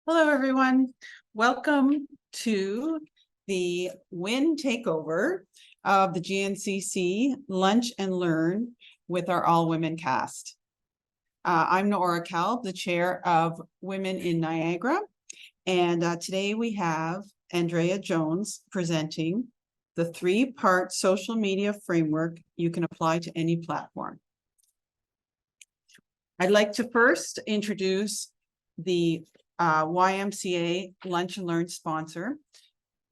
Hello, everyone. Welcome to the WIN takeover of the GNCC Lunch and Learn with our all-women cast. I'm Nora Kalb, the chair of Women in Niagara, and today we have ANDRÉA Jones presenting the three-part social media framework you can apply to any platform. I'd like to first introduce the YMCA Lunch and Learn sponsor,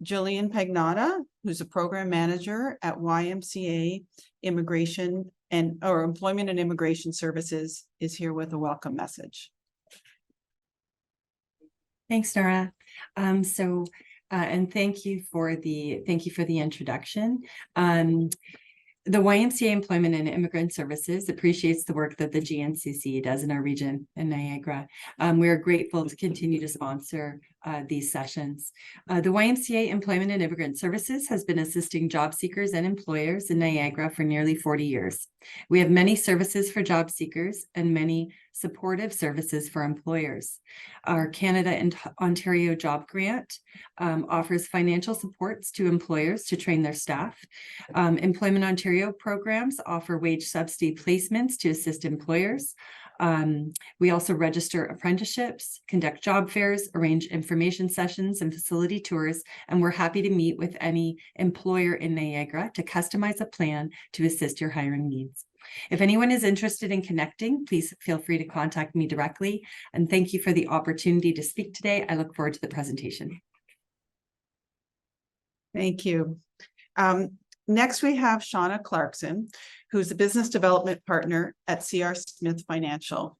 Jillian Pagnotta, who's a program manager at YMCA Immigration or Employment and Immigration Services, is here with a welcome message. Thanks, Nora. And thank you for the introduction. The YMCA Employment and Immigrant Services appreciates the work that the GNCC does in our region in Niagara. We are grateful to continue to sponsor these sessions. The YMCA Employment and Immigrant Services has been assisting job seekers and employers in Niagara for nearly 40 years. We have many services for job seekers and many supportive services for employers. Our Canada and Ontario Job Grant offers financial supports to employers to train their staff. Employment Ontario programs offer wage subsidy placements to assist employers. We also register apprenticeships, conduct job fairs, arrange information sessions and facility tours, and we're happy to meet with any employer in Niagara to customize a plan to assist your hiring needs. If anyone is interested in connecting, please feel free to contact me directly. And thank you for the opportunity to speak today. I look forward to the presentation. Thank you. Next, we have Shauna Clarkson, who's a business development partner at CR Smith Financial.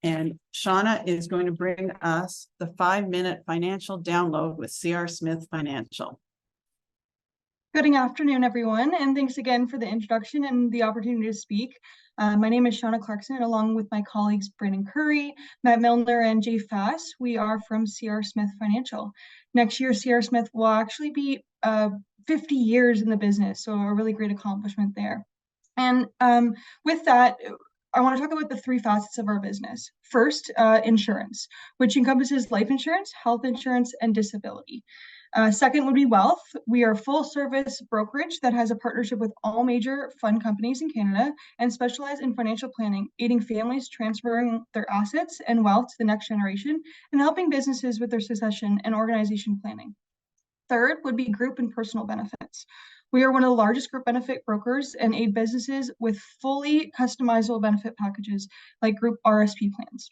And Shauna is going to bring us the 5-minute financial download with CR Smith Financial. Good afternoon, everyone, and thanks again for the introduction and the opportunity to speak. My name is Shauna Clarkson, and along with my colleagues Brandon Curry, Matt Milner, and Jay Fass, we are from CR Smith Financial. Next year, CR Smith will actually be 50 years in the business, so a really great accomplishment there. And with that, I want to talk about the three facets of our business. First, insurance, which encompasses life insurance, health insurance, and disability. Second would be wealth. We are a full service brokerage that has a partnership with all major fund companies in Canada and specialize in financial planning, aiding families transferring their assets and wealth to the next generation and helping businesses with their succession and organization planning. Third would be group and personal benefits. We are one of the largest group benefit brokers and aid businesses with fully customizable benefit packages like group RSP plans.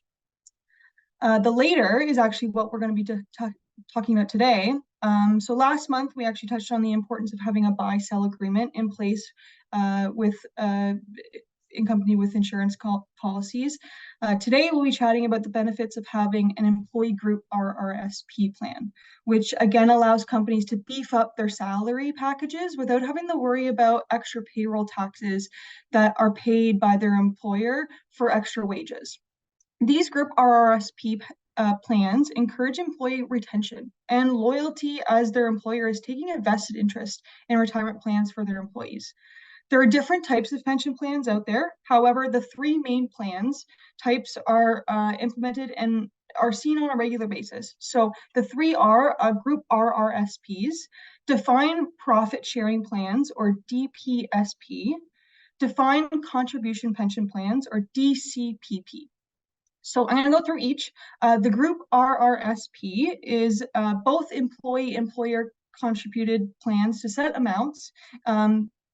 The later is actually what we're going to be talking about today. So last month, we actually touched on the importance of having a buy-sell agreement in place in company with insurance policies. Today, we'll be chatting about the benefits of having an employee group RRSP plan, which again allows companies to beef up their salary packages without having to worry about extra payroll taxes that are paid by their employer for extra wages. These group RRSP plans encourage employee retention and loyalty as their employer is taking a vested interest in retirement plans for their employees. There are different types of pension plans out there. However, the three main plans types are implemented and are seen on a regular basis. So the three are group RRSPs, defined profit sharing plans or DPSP, defined contribution pension plans or DCPP. So I'm going to go through each. The group RRSP is both employee-employer contributed plans to set amounts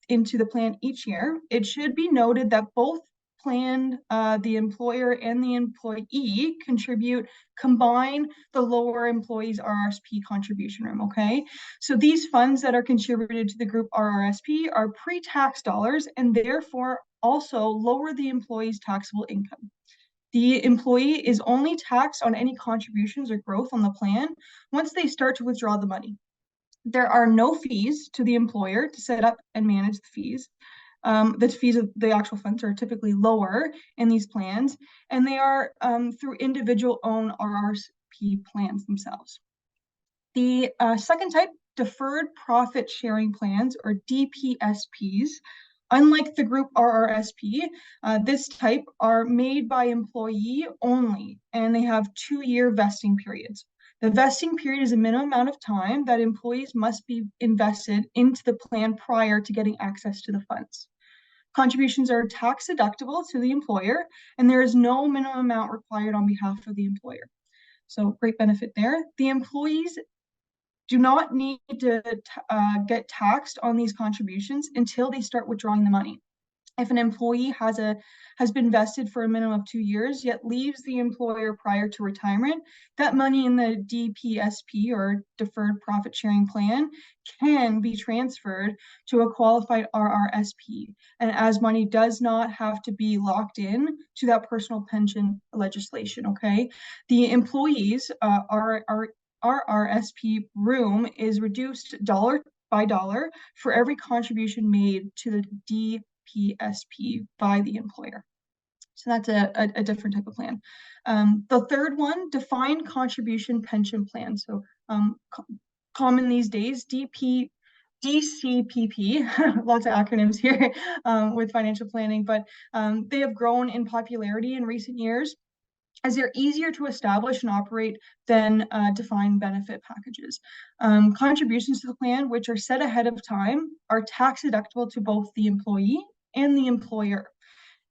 into the plan each year. It should be noted that both plan, the employer and the employee combine the lower employee's RRSP contribution room, okay? So these funds that are contributed to the group RRSP are pre-tax dollars and therefore also lower the employee's taxable income. The employee is only taxed on any contributions or growth on the plan once they start to withdraw the money. There are no fees to the employer to set up and manage the fees. The fees of the actual funds are typically lower in these plans, and they are through individual own RRSP plans themselves. The second type, deferred profit sharing plans or DPSPs, unlike the group RRSP, this type are made by employee only, and they have 2-year vesting periods. The vesting period is a minimum amount of time that employees must be invested into the plan prior to getting access to the funds. Contributions are tax deductible to the employer, and there is no minimum amount required on behalf of the employer. So great benefit there. The employees do not need to get taxed on these contributions until they start withdrawing the money. If an employee has been vested for a minimum of 2 years, yet leaves the employer prior to retirement, that money in the DPSP or Deferred Profit Sharing Plan can be transferred to a qualified RRSP. And as money does not have to be locked in to that personal pension legislation, okay? The employees RRSP room is reduced dollar by dollar for every contribution made to the DPSP by the employer. So that's a different type of plan. The third one, defined contribution pension plan. So common these days, DCPP, lots of acronyms here with financial planning, but they have grown in popularity in recent years, as they're easier to establish and operate than defined benefit packages. Contributions to the plan, which are set ahead of time, are tax deductible to both the employee and the employer.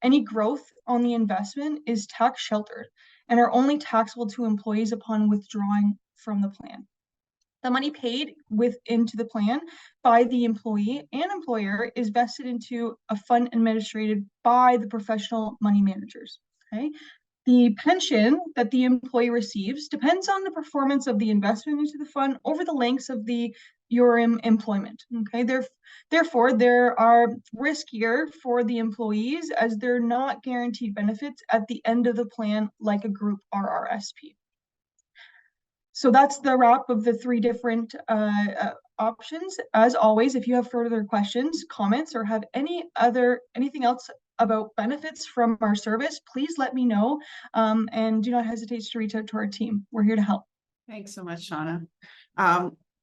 Any growth on the investment is tax sheltered and are only taxable to employees upon withdrawing from the plan. The money paid into the plan by the employee and employer is vested into a fund administrated by the professional money managers. Okay. The pension that the employee receives depends on the performance of the investment into the fund over the lengths of your employment. Okay, therefore, there are riskier for the employees as they're not guaranteed benefits at the end of the plan like a group RRSP. So that's the wrap of the 3 different options. As always, if you have further questions, comments, or have anything else about benefits from our service, please let me know, and do not hesitate to reach out to our team. We're here to help. Thanks so much, Shauna.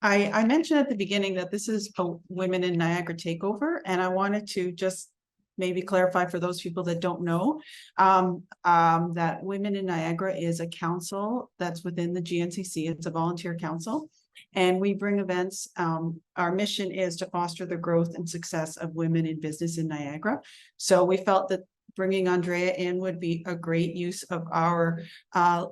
I mentioned at the beginning that this is a Women in Niagara takeover, and I wanted to just maybe clarify for those people that don't know that Women in Niagara is a council that's within the GNCC. It's a volunteer council, and we bring events. Our mission is to foster the growth and success of women in business in Niagara. So we felt that bringing ANDRÉA in would be a great use of our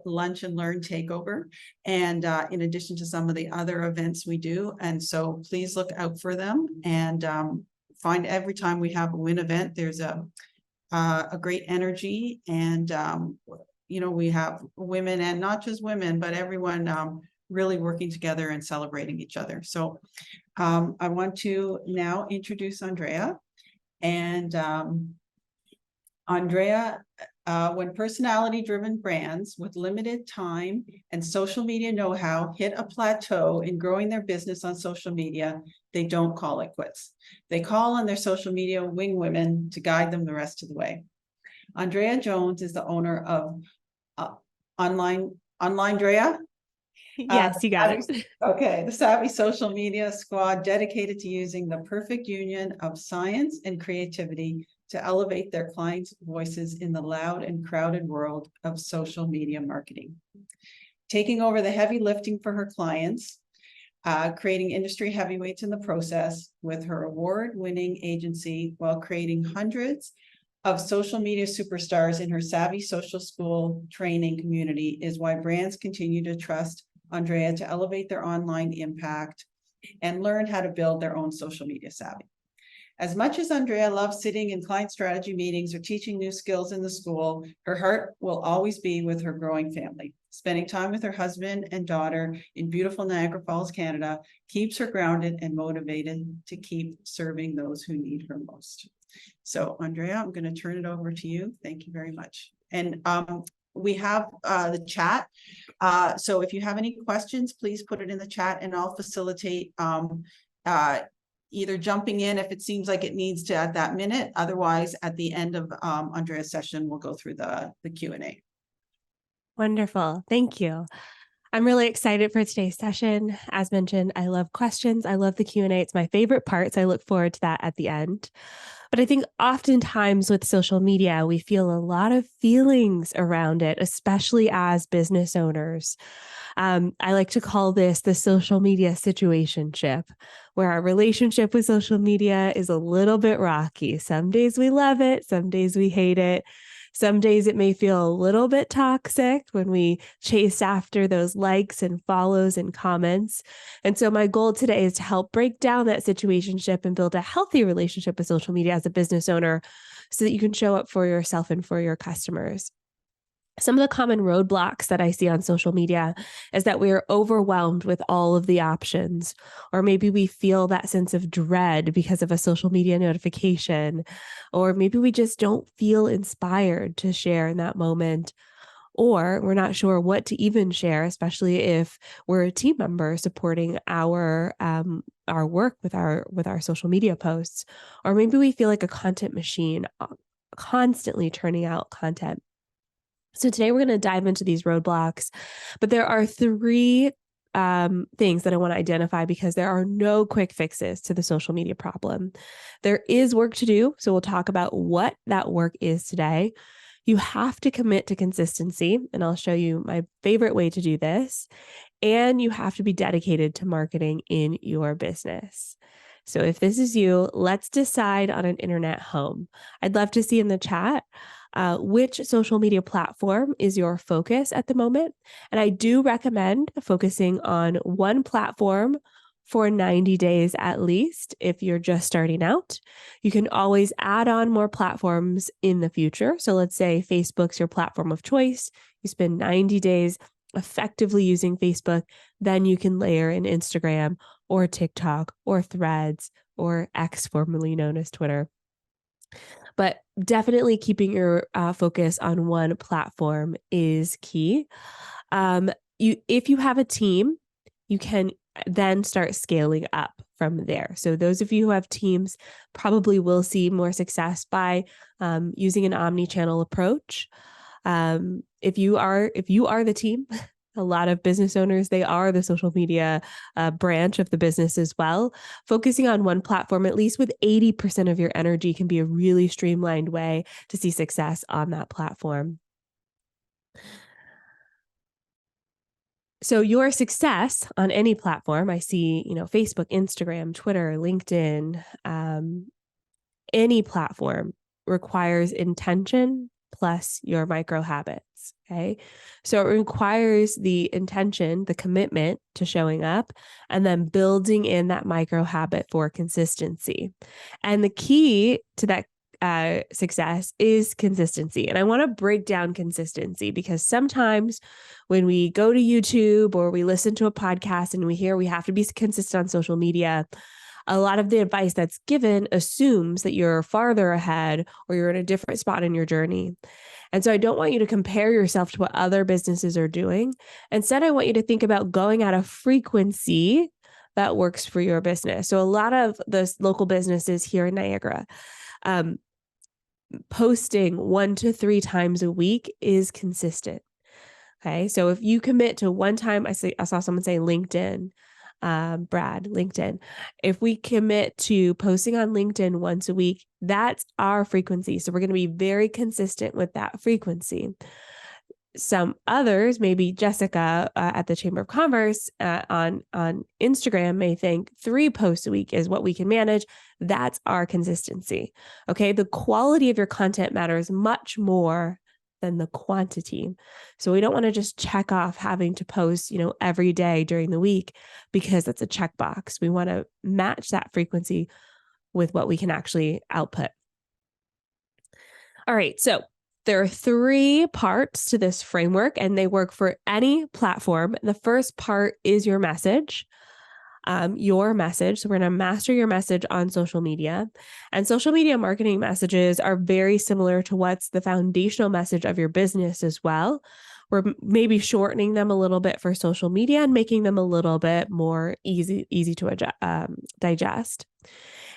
lunch and learn takeover, and in addition to some of the other events we do. And so please look out for them, and find every time we have a WIN event, there's a great energy, and you know, we have women, and not just women, but everyone really working together and celebrating each other. So I want to now introduce ANDRÉA. And ANDRÉA, when personality-driven brands with limited time and social media know-how hit a plateau in growing their business on social media, they don't call it quits. They call on their social media wing women to guide them the rest of the way. ANDRÉA Jones is the owner of OnlineDrea. Yes, you got it. Okay, the savvy social media squad dedicated to using the perfect union of science and creativity to elevate their clients' voices in the loud and crowded world of social media marketing. Taking over the heavy lifting for her clients, creating industry heavyweights in the process with her award-winning agency, while creating hundreds of social media superstars in her savvy social school training community, is why brands continue to trust ANDRÉA to elevate their online impact and learn how to build their own social media savvy. As much as ANDRÉA loves sitting in client strategy meetings or teaching new skills in the school, her heart will always be with her growing family. Spending time with her husband and daughter in beautiful Niagara Falls, Canada, keeps her grounded and motivated to keep serving those who need her most. So ANDRÉA, I'm going to turn it over to you. Thank you very much. And we have the chat. So if you have any questions, please put it in the chat, and I'll facilitate either jumping in if it seems like it needs to at that minute. Otherwise, at the end of ANDRÉA's session, we'll go through the Q&A. Wonderful. Thank you. I'm really excited for today's session. As mentioned, I love questions. I love the Q&A. It's my favorite part, so I look forward to that at the end. But I think oftentimes with social media, we feel a lot of feelings around it, especially as business owners. I like to call this the social media situationship, where our relationship with social media is a little bit rocky. Some days we love it, some days we hate it. Some days it may feel a little bit toxic when we chase after those likes and follows and comments. And so my goal today is to help break down that situationship and build a healthy relationship with social media as a business owner so that you can show up for yourself and for your customers. Some of the common roadblocks that I see on social media is that we are overwhelmed with all of the options, or maybe we feel that sense of dread because of a social media notification, or maybe we just don't feel inspired to share in that moment, or we're not sure what to even share, especially if we're a team member supporting our work with our social media posts, or maybe we feel like a content machine, constantly turning out content. So today we're going to dive into these roadblocks, but there are three things that I want to identify because there are no quick fixes to the social media problem. There is work to do, so we'll talk about what that work is today. You have to commit to consistency, and I'll show you my favorite way to do this. And you have to be dedicated to marketing in your business. So if this is you, let's decide on an internet home. I'd love to see in the chat which social media platform is your focus at the moment. And I do recommend focusing on one platform for 90 days at least if you're just starting out. You can always add on more platforms in the future. So let's say Facebook's your platform of choice. You spend 90 days effectively using Facebook, then you can layer in Instagram or TikTok or Threads or X, formerly known as Twitter. But definitely keeping your focus on one platform is key. If you have a team, you can then start scaling up from there. So those of you who have teams probably will see more success by using an omni-channel approach. If you are the team, a lot of business owners, they are the social media branch of the business as well. Focusing on one platform, at least with 80% of your energy, can be a really streamlined way to see success on that platform. So your success on any platform, I see, Facebook, Instagram, Twitter, LinkedIn, any platform requires intention plus your micro habits. Okay. So it requires the intention, the commitment to showing up, and then building in that micro habit for consistency. And the key to that success is consistency. And I want to break down consistency because sometimes when we go to YouTube or we listen to a podcast and we hear we have to be consistent on social media, a lot of the advice that's given assumes that you're farther ahead or you're in a different spot in your journey. And so I don't want you to compare yourself to what other businesses are doing. Instead, I want you to think about going at a frequency that works for your business. So a lot of the local businesses here in Niagara, posting 1 to 3 times a week is consistent. Okay. So if you commit to one time, I saw someone say LinkedIn, LinkedIn. If we commit to posting on LinkedIn once a week, that's our frequency. So we're going to be very consistent with that frequency. Some others, maybe Jessica at the Chamber of Commerce on Instagram may think 3 posts a week is what we can manage. That's our consistency. Okay. The quality of your content matters much more than the quantity. So we don't want to just check off having to post, every day during the week because that's a checkbox. We want to match that frequency with what we can actually output. All right. So there are 3 parts to this framework and they work for any platform. The first part is your message. So we're going to master your message on social media, and social media marketing messages are very similar to what's the foundational message of your business as well. We're maybe shortening them a little bit for social media and making them a little bit more easy to digest.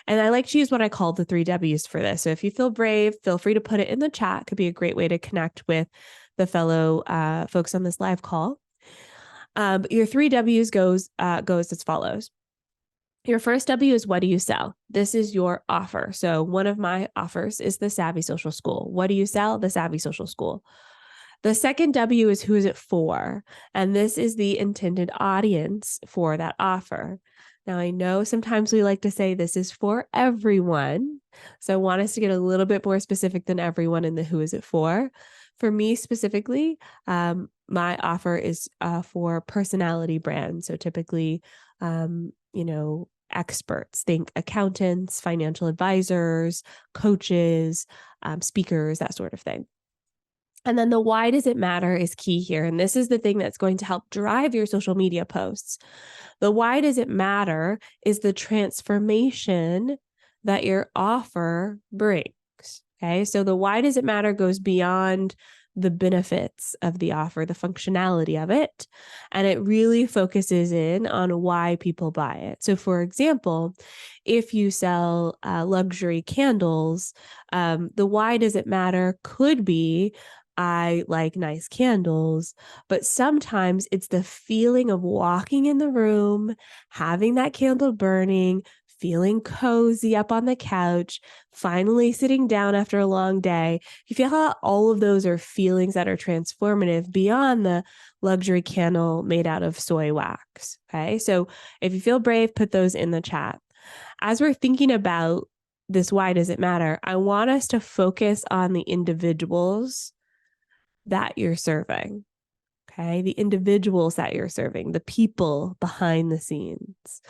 And I like to use what I call the 3 W's for this. So if you feel brave, feel free to put it in the chat. It could be a great way to connect with the fellow folks on this live call. Your 3 W's goes as follows. Your first W is what do you sell? This is your offer. So one of my offers is the Savvy Social School. What do you sell? The Savvy Social School. The second W is who is it for? And this is the intended audience for that offer. Now, I know sometimes we like to say this is for everyone. So I want us to get a little bit more specific than everyone in the who is it for. For me specifically, my offer is for personality brands. So typically, experts, think accountants, financial advisors, coaches, speakers, that sort of thing. And then the why does it matter is key here. And this is the thing that's going to help drive your social media posts. The why does it matter is the transformation that your offer brings. Okay. So the why does it matter goes beyond the benefits of the offer, the functionality of it. And it really focuses in on why people buy it. So for example, if you sell luxury candles, the why does it matter could be, I like nice candles, but sometimes it's the feeling of walking in the room, having that candle burning, feeling cozy up on the couch, finally sitting down after a long day. You feel how all of those are feelings that are transformative beyond the luxury candle made out of soy wax. Okay. So if you feel brave, put those in the chat. As we're thinking about this, why does it matter? I want us to focus on the individuals that you're serving. Okay. The individuals that you're serving, the people behind the scenes.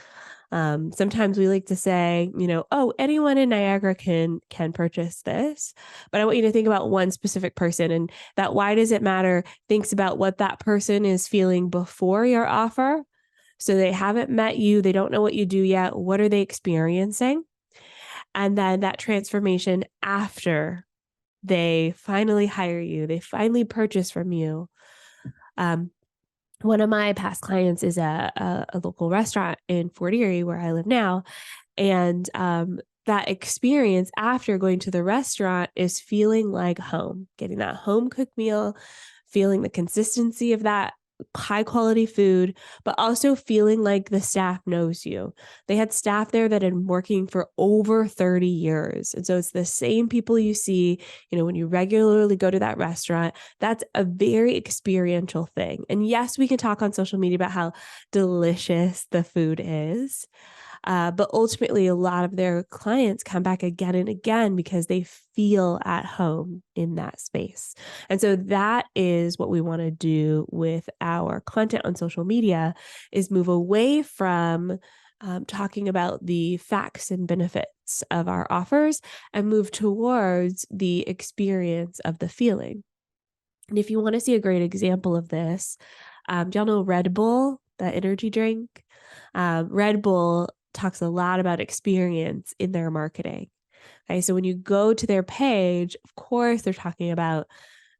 Sometimes we like to say, oh, anyone in Niagara can purchase this, but I want you to think about one specific person, and that why does it matter thinks about what that person is feeling before your offer. So they haven't met you. They don't know what you do yet. What are they experiencing? And then that transformation after they finally hire you, they finally purchase from you. One of my past clients is a local restaurant in Fort Erie, where I live now. And that experience after going to the restaurant is feeling like home, getting that home cooked meal, feeling the consistency of that high quality food, but also feeling like the staff knows you. They had staff there that had been working for over 30 years. And so it's the same people you see, when you regularly go to that restaurant. That's a very experiential thing. And yes, we can talk on social media about how delicious the food is. But ultimately, a lot of their clients come back again and again because they feel at home in that space. And so that is what we want to do with our content on social media, is move away from talking about the facts and benefits of our offers and move towards the experience of the feeling. And if you want to see a great example of this, do y'all know Red Bull, the energy drink? Red Bull talks a lot about experience in their marketing. Okay, so when you go to their page, of course, they're talking about,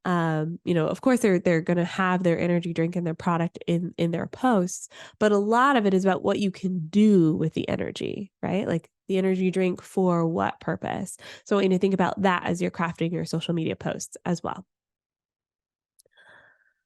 of course, they're going to have their energy drink and their product in their posts, but a lot of it is about what you can do with the energy, right? Like the energy drink for what purpose? So I want you to think about that as you're crafting your social media posts as well.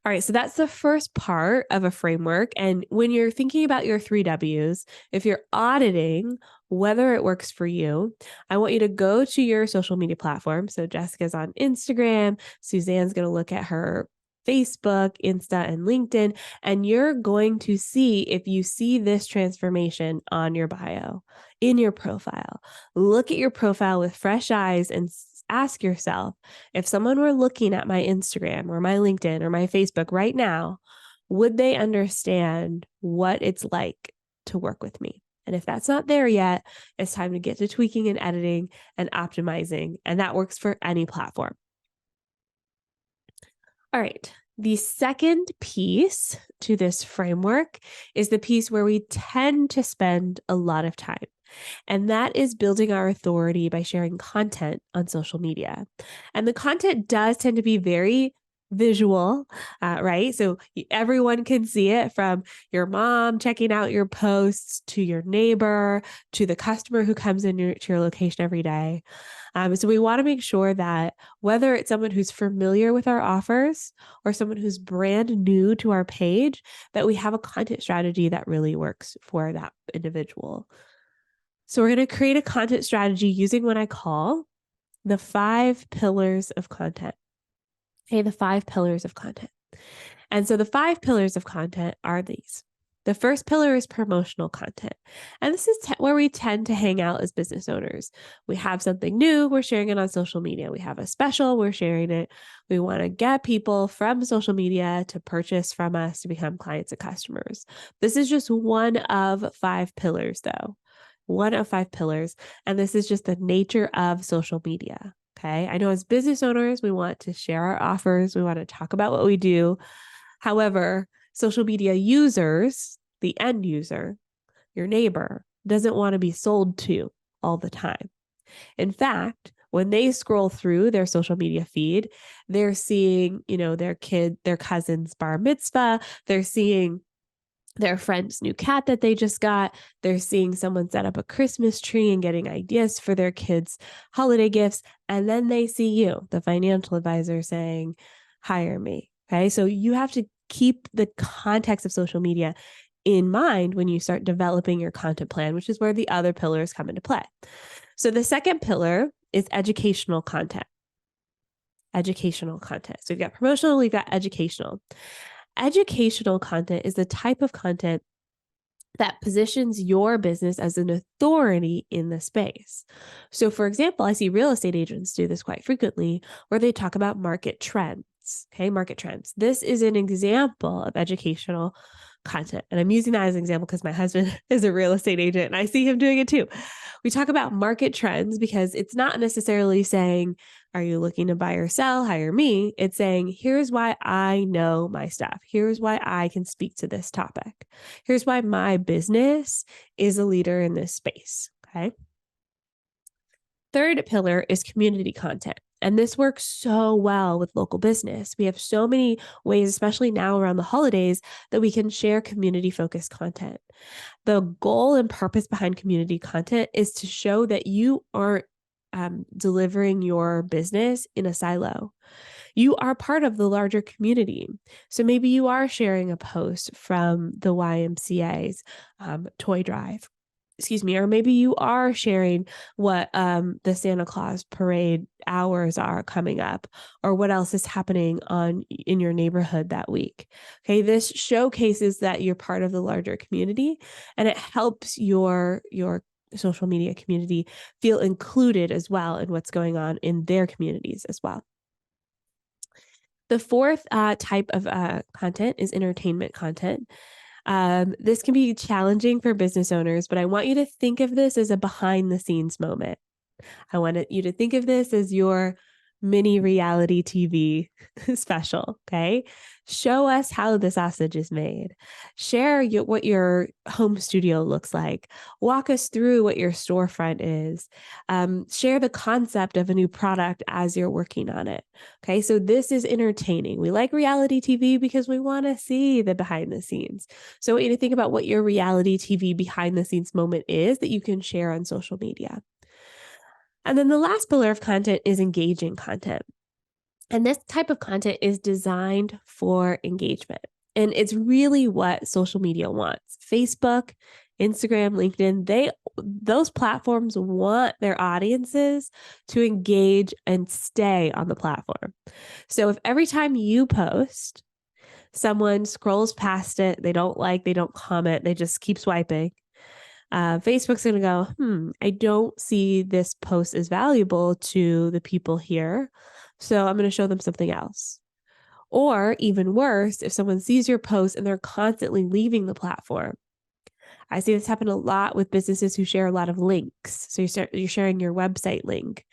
All right, so that's the first part of a framework. And when you're thinking about your 3 Ws, if you're auditing whether it works for you, I want you to go to your social media platform. So Jessica's on Instagram, Suzanne's going to look at her Facebook, Insta, and LinkedIn, and you're going to see if you see this transformation on your bio, in your profile. Look at your profile with fresh eyes and ask yourself, if someone were looking at my Instagram or my LinkedIn or my Facebook right now, would they understand what it's like to work with me? And if that's not there yet, it's time to get to tweaking and editing and optimizing. And that works for any platform. All right. The second piece to this framework is the piece where we tend to spend a lot of time. And that is building our authority by sharing content on social media. And the content does tend to be very visual, right? So everyone can see it, from your mom checking out your posts to your neighbor to the customer who comes to your location every day. So we want to make sure that whether it's someone who's familiar with our offers or someone who's brand new to our page, that we have a content strategy that really works for that individual. So we're going to create a content strategy using what I call the 5 pillars of content. Okay, the 5 pillars of content. And so the 5 pillars of content are these. The first pillar is promotional content. And this is where we tend to hang out as business owners. We have something new, we're sharing it on social media. We have a special, we're sharing it. We want to get people from social media to purchase from us to become clients and customers. This is just one of 5 pillars, though. One of 5 pillars. And this is just the nature of social media. Okay. I know as business owners, we want to share our offers. We want to talk about what we do. However, social media users, the end user, your neighbor, doesn't want to be sold to all the time. In fact, when they scroll through their social media feed, they're seeing, their cousin's bar mitzvah, they're seeing their friend's new cat that they just got, they're seeing someone set up a Christmas tree and getting ideas for their kids' holiday gifts, and then they see you, the financial advisor, saying, hire me. Okay, so you have to keep the context of social media in mind when you start developing your content plan, which is where the other pillars come into play. So the second pillar is educational content. Educational content. So we've got promotional, we've got educational. Educational content is the type of content that positions your business as an authority in the space. So for example, I see real estate agents do this quite frequently where they talk about market trends. Okay, market trends. This is an example of educational content. And I'm using that as an example because my husband is a real estate agent and I see him doing it too. We talk about market trends because it's not necessarily saying, are you looking to buy or sell? Hire me. It's saying, here's why I know my stuff. Here's why I can speak to this topic. Here's why my business is a leader in this space. Okay. Third pillar is community content. And this works so well with local business. We have so many ways, especially now around the holidays, that we can share community-focused content. The goal and purpose behind community content is to show that you aren't delivering your business in a silo. You are part of the larger community. So maybe you are sharing a post from the YMCA's toy drive. Or maybe you are sharing what the Santa Claus parade hours are coming up, or what else is happening in your neighborhood that week. Okay, this showcases that you're part of the larger community, and it helps your social media community feel included as well in what's going on in their communities as well. The fourth type of content is entertainment content. This can be challenging for business owners, but I want you to think of this as a behind the scenes moment. I want you to think of this as your mini reality TV special. Okay. Show us how the sausage is made. Share what your home studio looks like. Walk us through what your storefront is. Share the concept of a new product as you're working on it. Okay. So this is entertaining. We like reality TV because we want to see the behind the scenes. So I want you to think about what your reality TV behind the scenes moment is that you can share on social media. And then the last pillar of content is engaging content. And this type of content is designed for engagement. And it's really what social media wants. Facebook, Instagram, LinkedIn, those platforms want their audiences to engage and stay on the platform. So if every time you post, someone scrolls past it, they don't like, they don't comment, they just keep swiping, Facebook's going to go, I don't see this post as valuable to the people here, so I'm going to show them something else. Or even worse, if someone sees your post and they're constantly leaving the platform. I see this happen a lot with businesses who share a lot of links. So you're sharing your website link.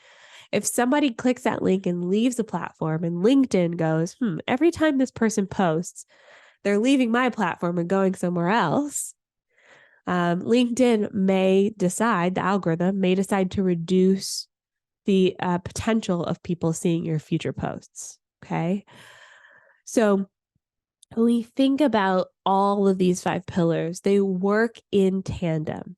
If somebody clicks that link and leaves the platform and LinkedIn goes, every time this person posts, they're leaving my platform and going somewhere else. LinkedIn the algorithm may decide to reduce the potential of people seeing your future posts. Okay. So when we think about all of these 5 pillars, they work in tandem.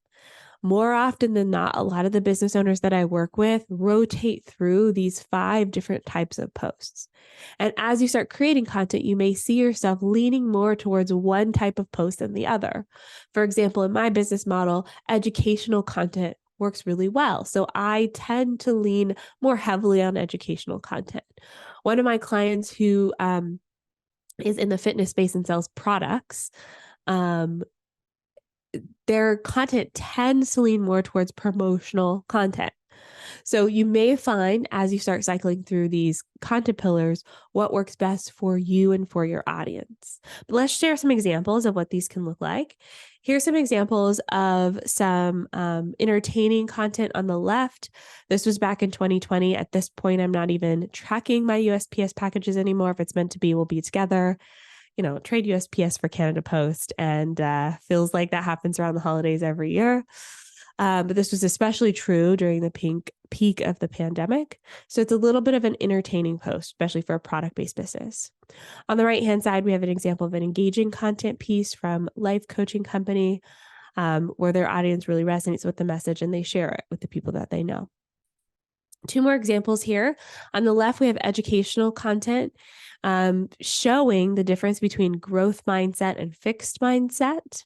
More often than not, a lot of the business owners that I work with rotate through these 5 different types of posts. And as you start creating content, you may see yourself leaning more towards one type of post than the other. For example, in my business model, educational content works really well. So I tend to lean more heavily on educational content. One of my clients who is in the fitness space and sells products, their content tends to lean more towards promotional content. So you may find as you start cycling through these content pillars, what works best for you and for your audience. But let's share some examples of what these can look like. Here's some examples of some entertaining content on the left. This was back in 2020. At this point, I'm not even tracking my USPS packages anymore. If it's meant to be, we'll be together. Trade USPS for Canada Post, and feels like that happens around the holidays every year. But this was especially true during the peak of the pandemic. So it's a little bit of an entertaining post, especially for a product-based business. On the right-hand side, we have an example of an engaging content piece from Life Coaching Company, where their audience really resonates with the message and they share it with the people that they know. Two more examples here. On the left, we have educational content showing the difference between growth mindset and fixed mindset.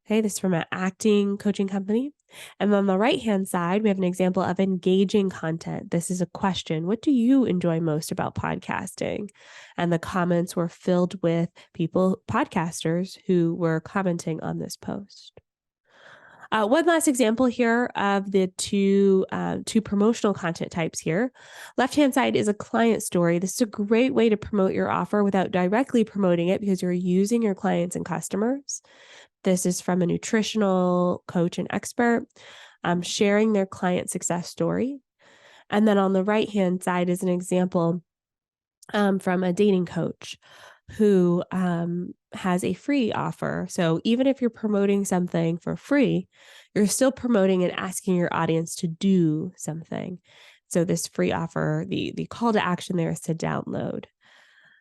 Okay, this is from an acting coaching company. And on the right-hand side, we have an example of engaging content. This is a question. What do you enjoy most about podcasting? And the comments were filled with podcasters who were commenting on this post. One last example here of the two promotional content types here. Left-hand side is a client story. This is a great way to promote your offer without directly promoting it because you're using your clients and customers. This is from a nutritional coach and expert sharing their client success story. And then on the right-hand side is an example from a dating coach who has a free offer. So even if you're promoting something for free, you're still promoting and asking your audience to do something. So this free offer, the call to action there is to download.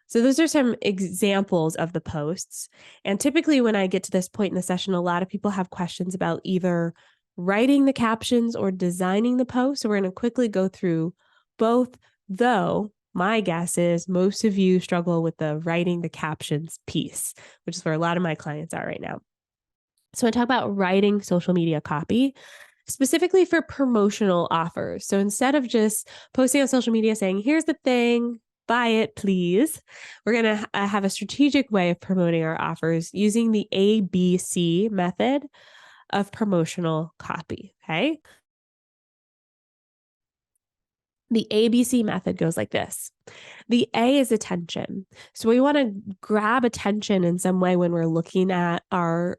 So those are some examples of the posts. And typically when I get to this point in the session, a lot of people have questions about either writing the captions or designing the post. So we're going to quickly go through both, though my guess is most of you struggle with the writing the captions piece, which is where a lot of my clients are right now. So I talk about writing social media copy, specifically for promotional offers. So instead of just posting on social media saying, here's the thing, buy it, please, we're going to have a strategic way of promoting our offers using the ABC method of promotional copy. Okay. The ABC method goes like this. The A is attention. So we want to grab attention in some way when we're looking at our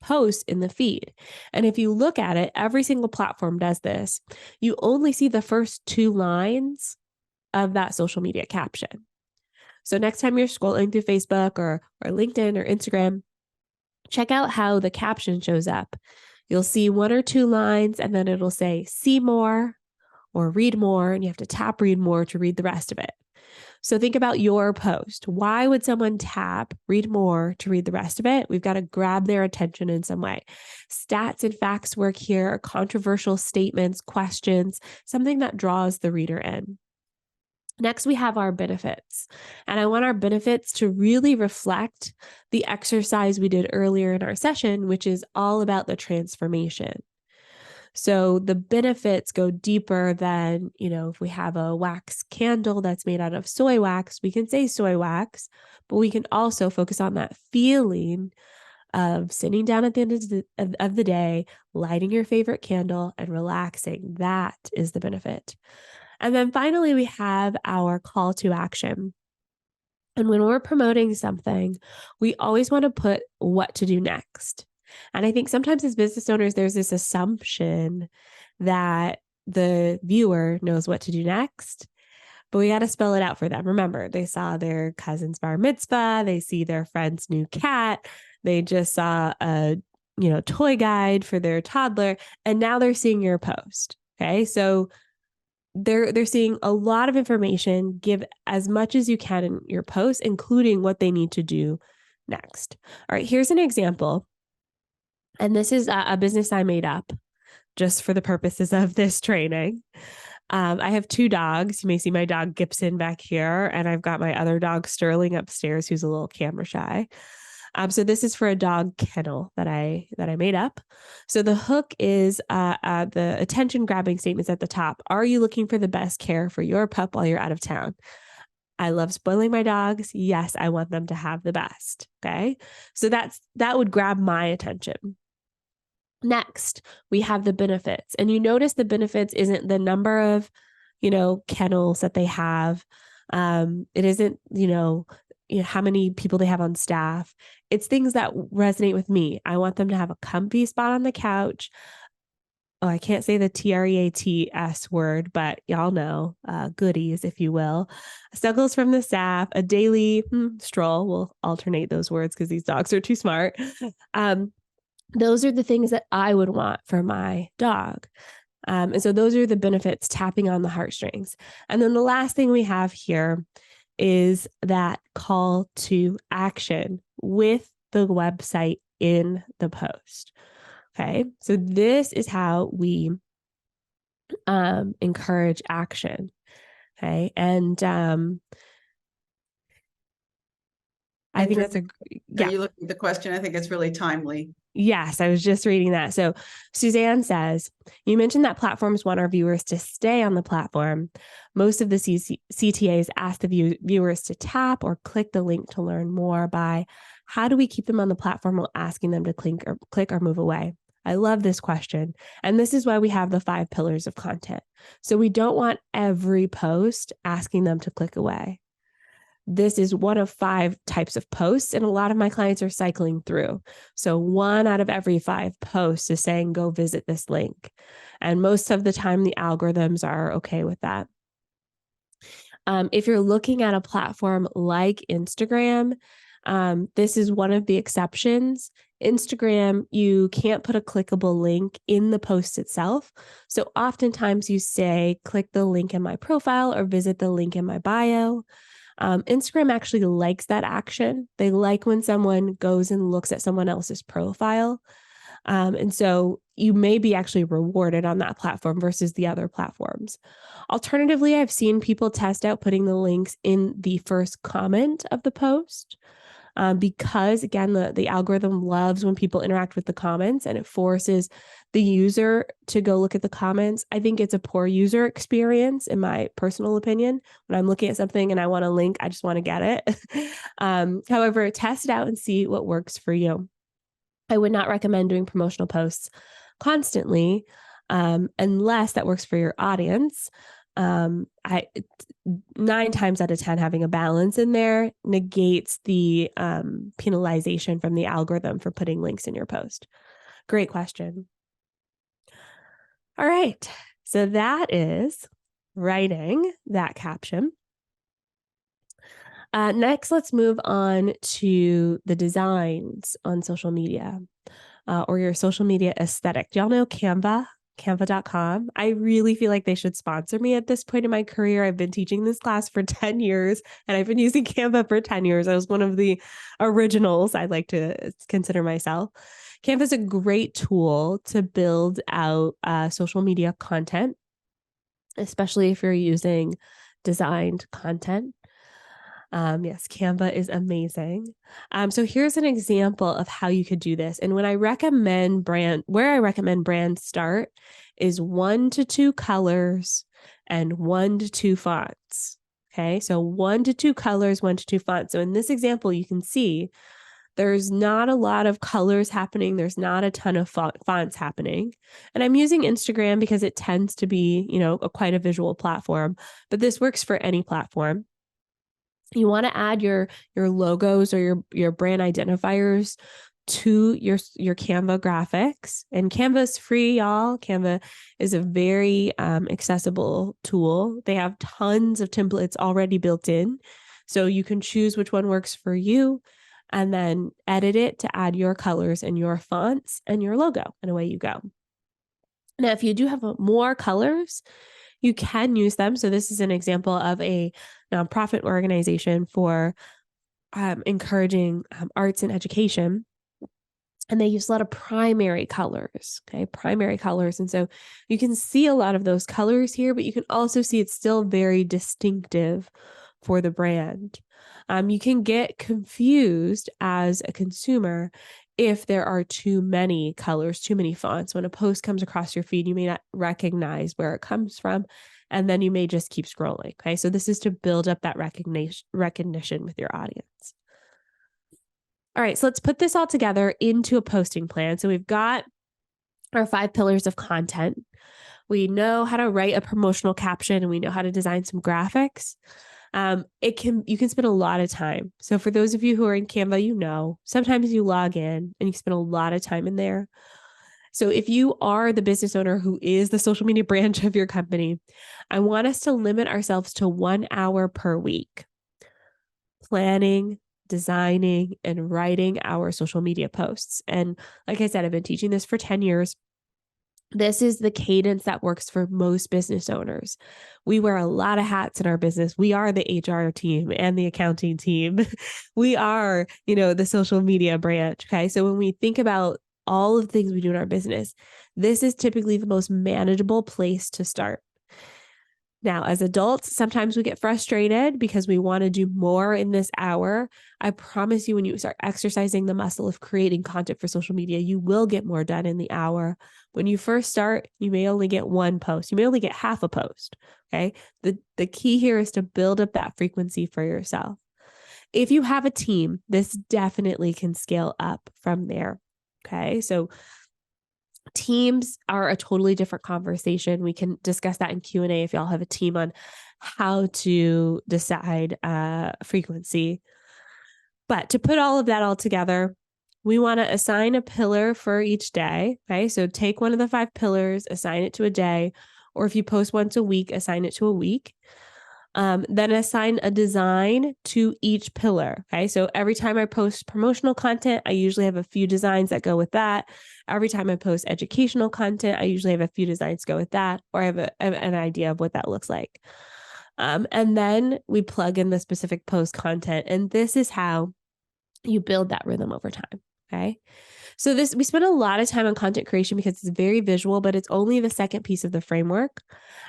posts in the feed. And if you look at it, every single platform does this. You only see the first two lines of that social media caption. So next time you're scrolling through Facebook or LinkedIn or Instagram, check out how the caption shows up. You'll see one or two lines and then it'll say, see more or read more, and you have to tap read more to read the rest of it. So think about your post. Why would someone tap read more to read the rest of it? We've got to grab their attention in some way. Stats and facts work here, controversial statements, questions, something that draws the reader in. Next, we have our benefits. And I want our benefits to really reflect the exercise we did earlier in our session, which is all about the transformation. So the benefits go deeper than, if we have a wax candle that's made out of soy wax, we can say soy wax, but we can also focus on that feeling of sitting down at the end of the day, lighting your favorite candle and relaxing. That is the benefit. And then finally, we have our call to action. And when we're promoting something, we always want to put what to do next. And I think sometimes as business owners, there's this assumption that the viewer knows what to do next, but we got to spell it out for them. Remember, they saw their cousin's bar mitzvah, they see their friend's new cat, they just saw a, toy guide for their toddler, and now they're seeing your post. Okay. So they're seeing a lot of information. Give as much as you can in your post, including what they need to do next. All right, here's an example. And this is a business I made up just for the purposes of this training. I have two dogs. You may see my dog Gibson back here, and I've got my other dog Sterling upstairs, who's a little camera shy. So this is for a dog kennel that I made up. So the hook is the attention grabbing statements at the top. Are you looking for the best care for your pup while you're out of town? I love spoiling my dogs. Yes, I want them to have the best. Okay. So that would grab my attention. Next, we have the benefits. And you notice the benefits isn't the number of, kennels that they have. It isn't, how many people they have on staff. It's things that resonate with me. I want them to have a comfy spot on the couch. Oh, I can't say the TREATS word, but y'all know, goodies, if you will. Snuggles from the staff, a daily stroll. We'll alternate those words because these dogs are too smart. Those are the things that I would want for my dog. And so those are the benefits, tapping on the heartstrings. And then the last thing we have here is that call to action with the website in the post. Okay, so this is how we encourage action. Okay, and I think that's Are you looking at the question? I think it's really timely. Yes, I was just reading that. So Suzanne says, you mentioned that platforms want our viewers to stay on the platform. Most of the CTAs ask the viewers to tap or click the link to learn more by. How do we keep them on the platform while asking them to click or move away? I love this question. And this is why we have the 5 pillars of content. So we don't want every post asking them to click away. This is one of 5 types of posts, and a lot of my clients are cycling through. So 1 out of every 5 posts is saying, go visit this link. And most of the time, the algorithms are okay with that. If you're looking at a platform like Instagram, this is one of the exceptions. Instagram, you can't put a clickable link in the post itself. So oftentimes you say, click the link in my profile or visit the link in my bio. Instagram actually likes that action. They like when someone goes and looks at someone else's profile. And so you may be actually rewarded on that platform versus the other platforms. Alternatively, I've seen people test out putting the links in the first comment of the post. Because again, the algorithm loves when people interact with the comments and it forces the user to go look at the comments. I think it's a poor user experience, in my personal opinion. When I'm looking at something and I want a link, I just want to get it. However, test it out and see what works for you. I would not recommend doing promotional posts constantly, unless that works for your audience. 9 times out of 10, having a balance in there negates the penalization from the algorithm for putting links in your post. Great question. All right. So that is writing that caption. Next, let's move on to the designs on social media or your social media aesthetic. Do y'all know Canva? Canva.com. I really feel like they should sponsor me at this point in my career. I've been teaching this class for 10 years and I've been using Canva for 10 years. I was one of the originals, I'd like to consider myself. Canva is a great tool to build out social media content, especially if you're using designed content. Yes, Canva is amazing. So here's an example of how you could do this. And where I recommend brands start is 1 to 2 colors and 1 to 2 fonts. Okay, so 1 to 2 colors, 1 to 2 fonts. So in this example, you can see there's not a lot of colors happening. There's not a ton of fonts happening. And I'm using Instagram because it tends to be, quite a visual platform, but this works for any platform. You want to add your logos or your brand identifiers to your Canva graphics. And Canva is free, y'all. Canva is a very accessible tool. They have tons of templates already built in. So you can choose which one works for you and then edit it to add your colors and your fonts and your logo, and away you go. Now, if you do have more colors, you can use them. So this is an example of a nonprofit organization for encouraging arts and education. And they use a lot of primary colors, primary colors. And so you can see a lot of those colors here, but you can also see it's still very distinctive for the brand. You can get confused as a consumer if there are too many colors, too many fonts. When a post comes across your feed, you may not recognize where it comes from, and then you may just keep scrolling. Okay, so this is to build up that recognition with your audience. All right, so let's put this all together into a posting plan. So we've got our 5 pillars of content. We know how to write a promotional caption, and we know how to design some graphics. You can spend a lot of time. So for those of you who are in Canva, sometimes you log in and you spend a lot of time in there. So if you are the business owner who is the social media branch of your company, I want us to limit ourselves to 1 hour per week, planning, designing, and writing our social media posts. And like I said, I've been teaching this for 10 years. This is the cadence that works for most business owners. We wear a lot of hats in our business. We are the HR team and the accounting team. We are, the social media branch. Okay. So when we think about all of the things we do in our business, this is typically the most manageable place to start. Now, as adults, sometimes we get frustrated because we want to do more in this hour. I promise you, when you start exercising the muscle of creating content for social media, you will get more done in the hour. When you first start, you may only get 1 post. You may only get half a post. Okay. The key here is to build up that frequency for yourself. If you have a team, this definitely can scale up from there. Okay. So teams are a totally different conversation. We can discuss that in Q&A if y'all have a team on how to decide frequency. But to put all of that all together, we want to assign a pillar for each day. Okay, so take one of the 5 pillars, assign it to a day, or if you post once a week, assign it to a week. Then assign a design to each pillar. Okay, so every time I post promotional content, I usually have a few designs that go with that. Every time I post educational content, I usually have a few designs go with that, or I have an idea of what that looks like. And then we plug in the specific post content, and this is how you build that rhythm over time. Okay. So we spend a lot of time on content creation because it's very visual, but it's only the second piece of the framework.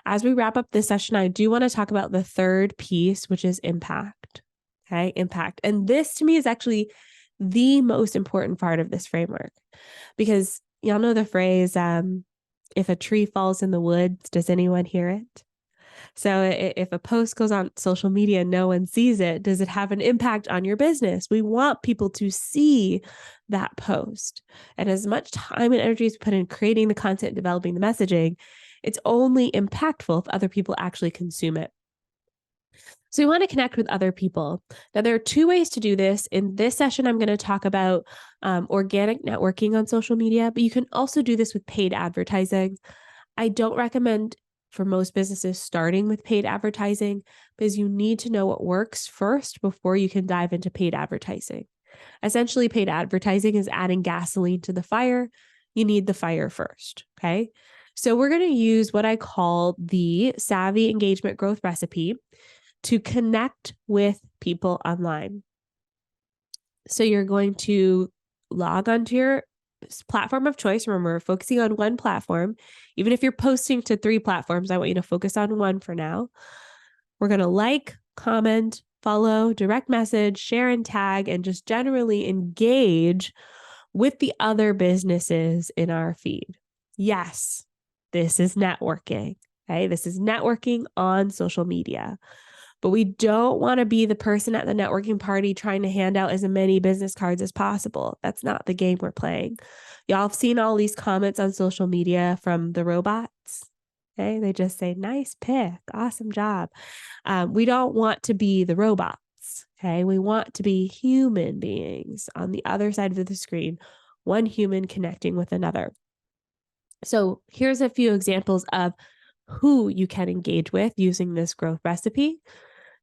As we wrap up this session, I do want to talk about the third piece, which is impact. Okay. Impact. And this to me is actually the most important part of this framework, because y'all know the phrase, if a tree falls in the woods, does anyone hear it? So if a post goes on social media and no one sees it, does it have an impact on your business? We want people to see that post. And as much time and energy is put in creating the content, developing the messaging, it's only impactful if other people actually consume it. So we want to connect with other people. Now, there are 2 ways to do this. In this session, I'm going to talk about organic networking on social media, but you can also do this with paid advertising. I don't recommend for most businesses starting with paid advertising, because you need to know what works first before you can dive into paid advertising. Essentially, paid advertising is adding gasoline to the fire. You need the fire first. Okay. So we're going to use what I call the Savvy Engagement Growth Recipe to connect with people online. So you're going to log onto your platform of choice. Remember, we're focusing on one platform. Even if you're posting to 3 platforms, I want you to focus on one for now. We're going to like, comment, follow, direct message, share and tag, and just generally engage with the other businesses in our feed. Yes, this is networking. Okay, this is networking on social media. But we don't want to be the person at the networking party trying to hand out as many business cards as possible. That's not the game we're playing. Y'all have seen all these comments on social media from the robots. Okay, they just say, nice pick, awesome job. We don't want to be the robots. Okay, we want to be human beings on the other side of the screen, one human connecting with another. So here's a few examples of who you can engage with using this growth recipe.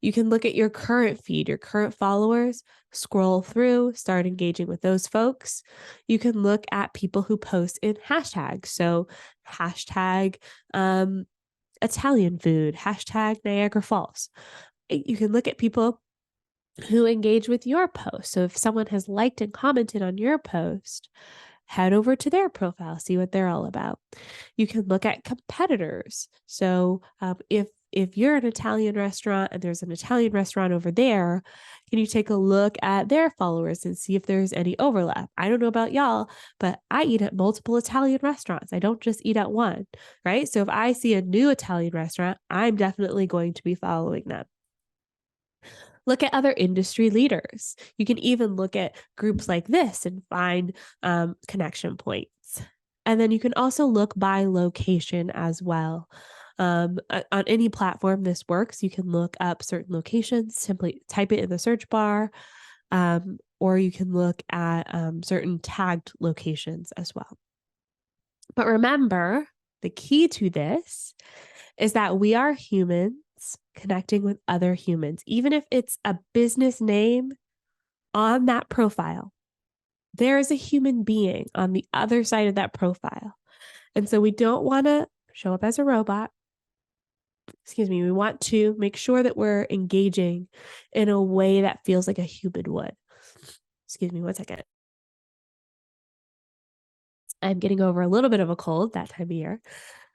You can look at your current feed, your current followers, scroll through, start engaging with those folks. You can look at people who post in hashtags. So hashtag Italian food, hashtag Niagara Falls. You can look at people who engage with your post. So if someone has liked and commented on your post, head over to their profile, see what they're all about. You can look at competitors. So if if you're an Italian restaurant and there's an Italian restaurant over there, can you take a look at their followers and see if there's any overlap? I don't know about y'all, but I eat at multiple Italian restaurants. I don't just eat at one, right? So if I see a new Italian restaurant, I'm definitely going to be following them. Look at other industry leaders. You can even look at groups like this and find connection points. And then you can also look by location as well. On any platform this works, you can look up certain locations, simply type it in the search bar, or you can look at certain tagged locations as well. But remember, the key to this is that we are humans connecting with other humans. Even if it's a business name on that profile, there is a human being on the other side of that profile. And so we don't want to show up as a robot. We want to make sure that we're engaging in a way that feels like a human would. Excuse me 1 second. I'm getting over a little bit of a cold that time of year.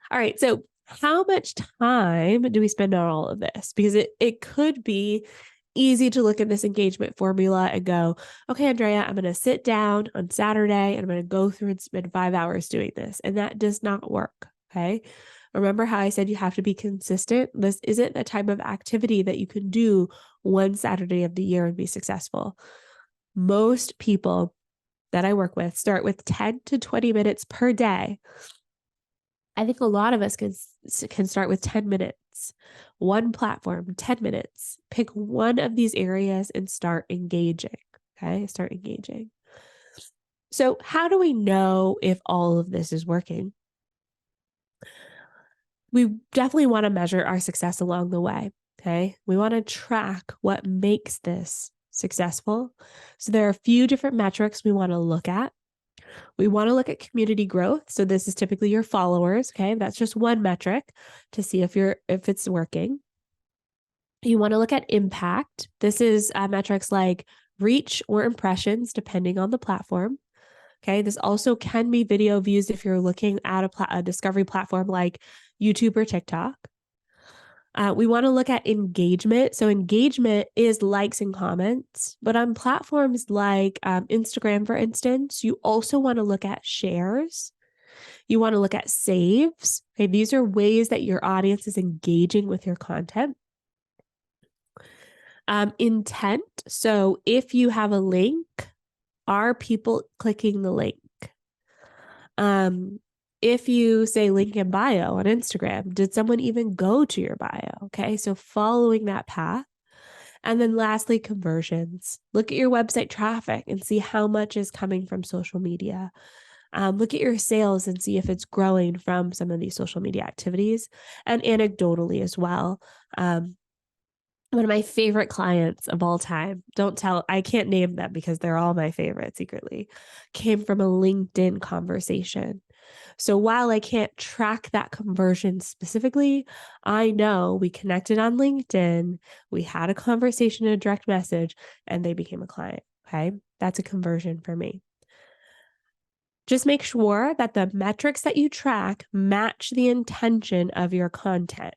All right. So how much time do we spend on all of this? Because it could be easy to look at this engagement formula and go, okay, Andrea, I'm going to sit down on Saturday and I'm going to go through and spend 5 hours doing this. And that does not work. Okay. Remember how I said you have to be consistent? This isn't a type of activity that you can do one Saturday of the year and be successful. Most people that I work with start with 10 to 20 minutes per day. I think a lot of us can start with 10 minutes, one platform, 10 minutes. Pick one of these areas and start engaging. Okay, start engaging. So how do we know if all of this is working? We definitely want to measure our success along the way. Okay, we want to track what makes this successful. So there are a few different metrics we want to look at. We want to look at community growth. So this is typically your followers. Okay, that's just one metric to see if it's working. You want to look at impact. This is metrics like reach or impressions, depending on the platform. Okay, this also can be video views if you're looking at a discovery platform like YouTube or TikTok. We want to look at engagement. So engagement is likes and comments, but on platforms like Instagram, for instance, you also want to look at shares. You want to look at saves. Okay, these are ways that your audience is engaging with your content. Intent. So if you have a link, are people clicking the link? If you say link in bio on Instagram, did someone even go to your bio? Okay, so following that path. And then lastly, conversions. Look at your website traffic and see how much is coming from social media. Look at your sales and see if it's growing from some of these social media activities, and anecdotally as well. One of my favorite clients of all time, I can't name them because they're all my favorite secretly, came from a LinkedIn conversation. So while I can't track that conversion specifically, I know we connected on LinkedIn, we had a conversation in a direct message, and they became a client. Okay, that's a conversion for me. Just make sure that the metrics that you track match the intention of your content.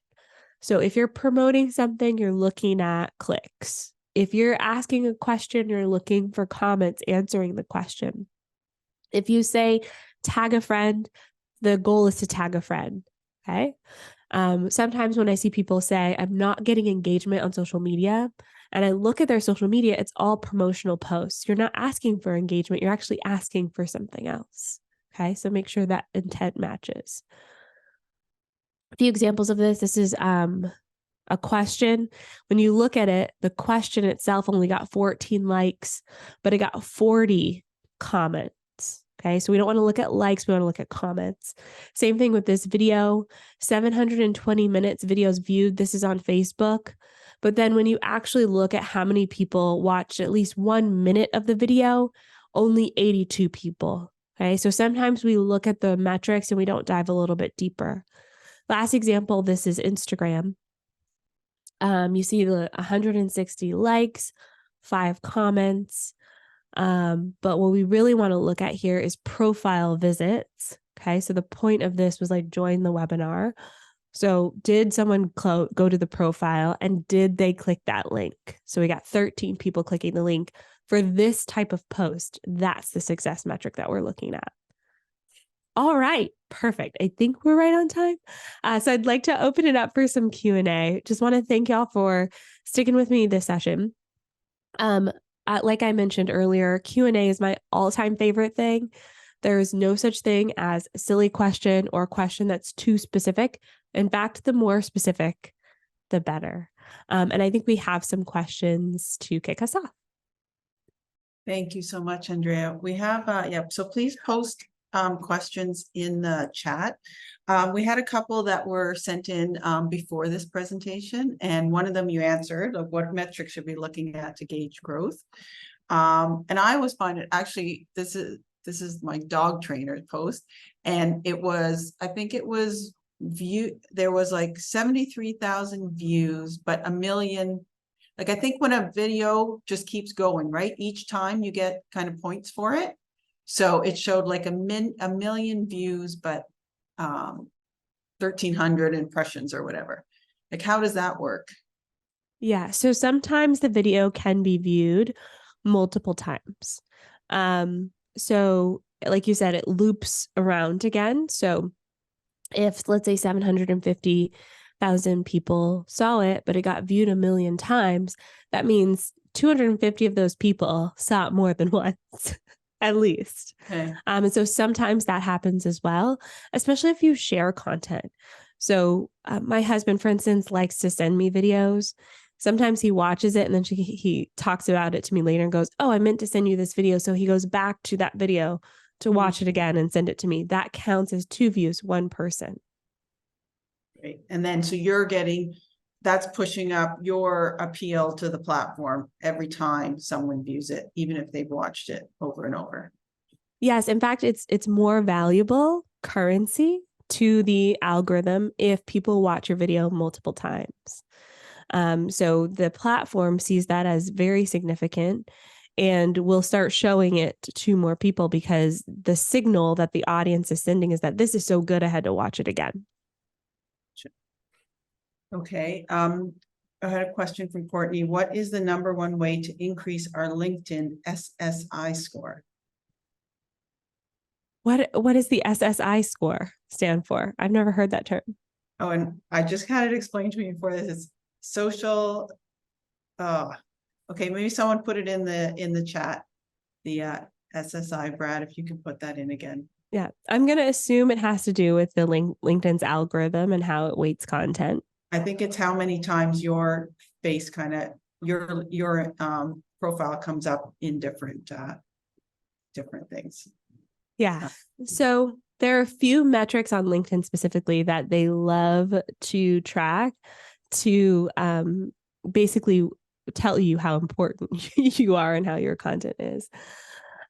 So if you're promoting something, you're looking at clicks. If you're asking a question, you're looking for comments answering the question. If you say tag a friend, the goal is to tag a friend. Okay. Sometimes when I see people say, I'm not getting engagement on social media, and I look at their social media, it's all promotional posts. You're not asking for engagement. You're actually asking for something else. Okay. So make sure that intent matches. A few examples of this. This is a question. When you look at it, the question itself only got 14 likes, but it got 40 comments. Okay, so we don't want to look at likes, we want to look at comments. Same thing with this video, 720 minutes videos viewed. This is on Facebook. But then when you actually look at how many people watched at least 1 minute of the video, only 82 people. Okay, so sometimes we look at the metrics and we don't dive a little bit deeper. Last example, this is Instagram. You see the 160 likes, 5 comments. But what we really want to look at here is profile visits. Okay, so the point of this was like join the webinar. So did someone go to the profile and did they click that link? So we got 13 people clicking the link for this type of post. That's the success metric that we're looking at. All right, perfect. I think we're right on time. So I'd like to open it up for some Q&A. Just want to thank y'all for sticking with me this session. Like I mentioned earlier, Q&A is my all-time favorite thing. There's no such thing as a silly question or a question that's too specific. In fact, the more specific, the better. And I think we have some questions to kick us off. Thank you so much, Andrea. We have, so please post questions in the chat. We had a couple that were sent in before this presentation, and one of them you answered, of what metrics should we be looking at to gauge growth. And I always find it, actually, this is my dog trainer post, and it was, I think it was there was like 73,000 views, but 1 million. Like, I think when a video just keeps going, right? Each time you get kind of points for it. So it showed like a million views, but 1,300 impressions or whatever. Like, how does that work? Yeah, so sometimes the video can be viewed multiple times. So like you said, it loops around again. So if, let's say, 750,000 people saw it, but it got viewed 1 million times, that means 250 of those people saw it more than once, at least. Okay. And so sometimes that happens as well, especially if you share content. So my husband, for instance, likes to send me videos. Sometimes he watches it and then he talks about it to me later and goes, oh, I meant to send you this video. So he goes back to that video to watch it again and send it to me. That counts as 2 views, 1 person. Great. And then, so you're getting, that's pushing up your appeal to the platform every time someone views it, even if they've watched it over and over. Yes. In fact, it's more valuable currency to the algorithm if people watch your video multiple times. So the platform sees that as very significant and will start showing it to more people because the signal that the audience is sending is that this is so good, I had to watch it again. Okay. I had a question from Courtney. What is the #1 way to increase our LinkedIn SSI score? What does the SSI score stand for? I've never heard that term. Oh, and I just had it explained to me before. This is social. Okay, maybe someone put it in the chat. The SSI, Brad, if you can put that in again. Yeah, I'm going to assume it has to do with the LinkedIn's algorithm and how it weights content. I think it's how many times your face kind of your profile comes up in different things. Yeah. So there are a few metrics on LinkedIn specifically that they love to track to basically tell you how important you are and how your content is.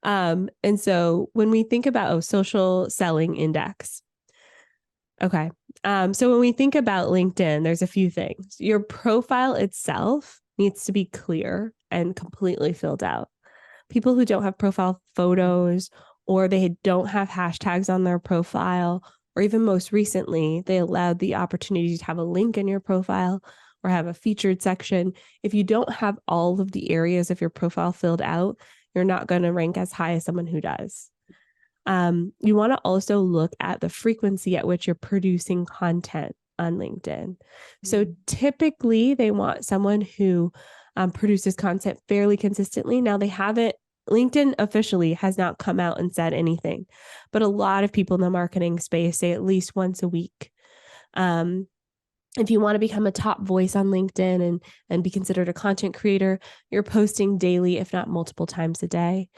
And so when we think about social selling index, okay. So when we think about LinkedIn, there's a few things. Your profile itself needs to be clear and completely filled out. People who don't have profile photos or they don't have hashtags on their profile, or even most recently, they allowed the opportunity to have a link in your profile or have a featured section. If you don't have all of the areas of your profile filled out, you're not going to rank as high as someone who does. You want to also look at the frequency at which you're producing content on LinkedIn. So typically they want someone who produces content fairly consistently. Now LinkedIn officially has not come out and said anything, but a lot of people in the marketing space say at least once a week. If you want to become a top voice on LinkedIn and be considered a content creator, you're posting daily, if not multiple times a day.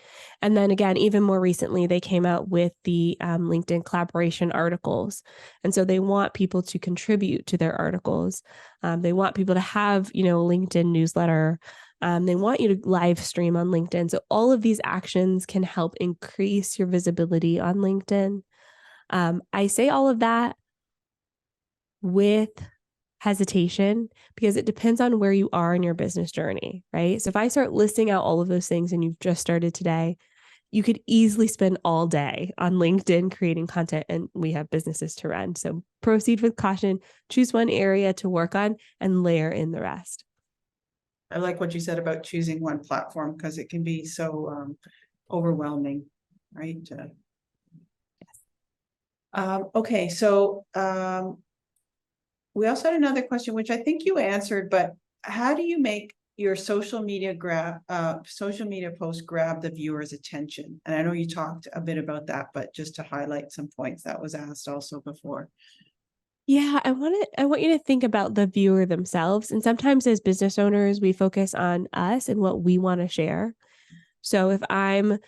And then again, even more recently, they came out with the LinkedIn collaboration articles. And so they want people to contribute to their articles. They want people to have, a LinkedIn newsletter. They want you to live stream on LinkedIn. So all of these actions can help increase your visibility on LinkedIn. I say all of that with hesitation because it depends on where you are in your business journey, right? So if I start listing out all of those things and you've just started today, you could easily spend all day on LinkedIn creating content, and we have businesses to run. So proceed with caution, choose one area to work on and layer in the rest. I like what you said about choosing one platform because it can be so overwhelming, right? Okay, so we also had another question, which I think you answered, but how do you make your social media post grab the viewer's attention? And I know you talked a bit about that, but just to highlight some points that was asked also before. Yeah, I want you to think about the viewer themselves. And sometimes as business owners, we focus on us and what we want to share. So if I'm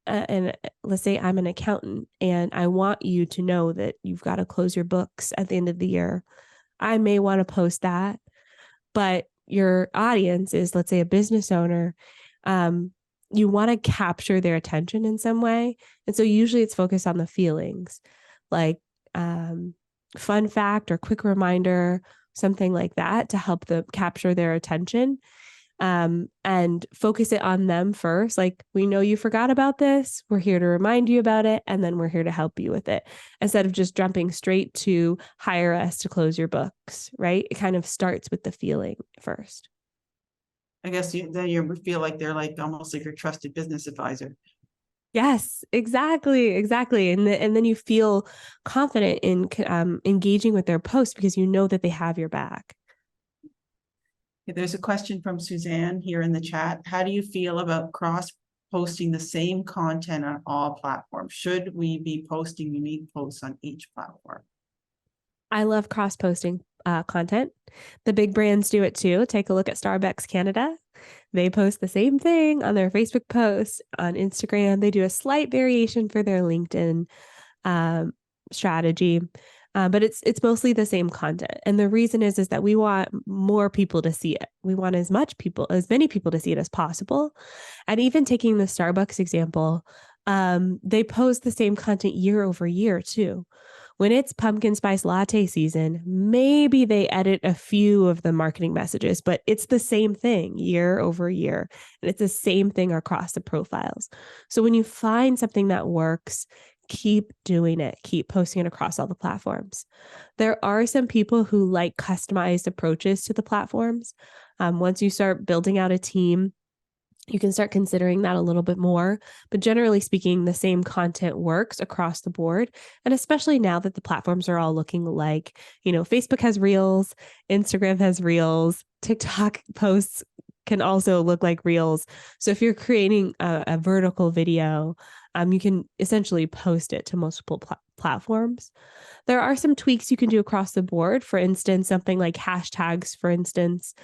and let's say I'm an accountant and I want you to know that you've got to close your books at the end of the year, I may want to post that, but your audience is, let's say, a business owner. You want to capture their attention in some way. And so usually it's focused on the feelings, like fun fact or quick reminder, something like that to help them capture their attention. And focus it on them first. Like, we know you forgot about this. We're here to remind you about it. And then we're here to help you with it, instead of just jumping straight to hire us to close your books, right? It kind of starts with the feeling first. I guess then you feel like they're like almost like your trusted business advisor. Yes, exactly. And then you feel confident in engaging with their post because you know that they have your back. There's a question from Suzanne here in the chat. How do you feel about posting the same content on all platforms? Should we be posting unique posts on each platform? I love cross-posting content. The big brands do it too. Take a look at Starbucks Canada. They post the same thing on their Facebook posts. On Instagram, they do a slight variation for their LinkedIn strategy. But it's mostly the same content. And the reason is that we want more people to see it. We want as many people to see it as possible. And even taking the Starbucks example, they post the same content year over year too. When it's pumpkin spice latte season, maybe they edit a few of the marketing messages, but it's the same thing year over year. And it's the same thing across the profiles. So when you find something that works, keep doing it. Keep posting it across all the platforms. There are some people who like customized approaches to the platforms. Once you start building out a team, you can start considering that a little bit more. But generally speaking, the same content works across the board. And especially now that the platforms are all looking like, Facebook has Reels, Instagram has Reels, TikTok posts can also look like Reels. So if you're creating a vertical video, you can essentially post it to multiple platforms. There are some tweaks you can do across the board. For instance, something like hashtags, for instance,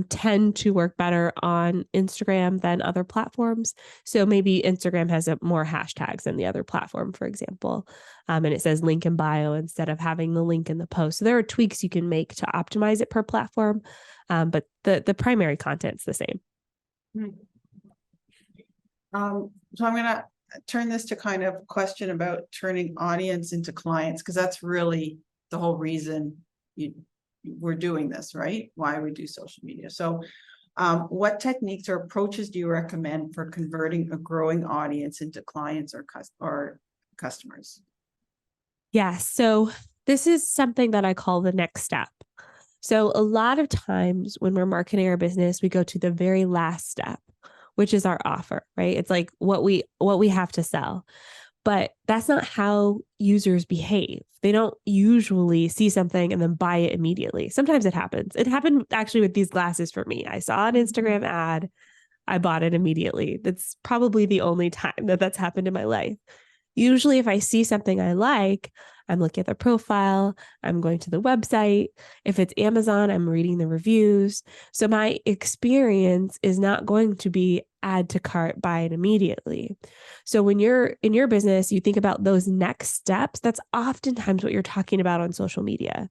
tend to work better on Instagram than other platforms. So maybe Instagram has more hashtags than the other platform, for example. And it says link in bio instead of having the link in the post. So there are tweaks you can make to optimize it per platform. But the primary content's the same. So I'm going to turn this to kind of a question about turning audience into clients, because that's really the whole reason we're doing this, right? Why we do social media. So what techniques or approaches do you recommend for converting a growing audience into clients or customers? Yes. So this is something that I call the next step. So a lot of times when we're marketing our business, we go to the very last step, which is our offer, right? It's like what we have to sell. But that's not how users behave. They don't usually see something and then buy it immediately. Sometimes it happens. It happened actually with these glasses for me. I saw an Instagram ad. I bought it immediately. That's probably the only time that that's happened in my life. Usually if I see something I like, I'm looking at the profile, I'm going to the website. If it's Amazon, I'm reading the reviews. So my experience is not going to be add to cart, buy it immediately. So when you're in your business, you think about those next steps. That's oftentimes what you're talking about on social media.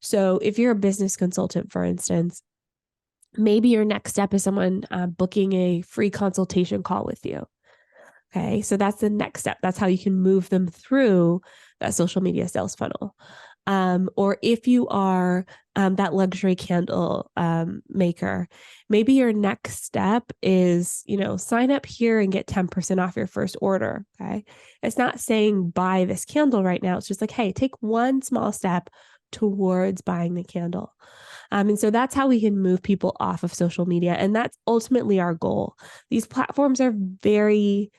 So if you're a business consultant, for instance, maybe your next step is someone booking a free consultation call with you. Okay, so that's the next step. That's how you can move them through that social media sales funnel. Or if you are that luxury candle maker. Maybe your next step is, sign up here and get 10% off your first order. Okay. It's not saying buy this candle right now. It's just like, hey, take one small step towards buying the candle. And so that's how we can move people off of social media. And that's ultimately our goal. These platforms are very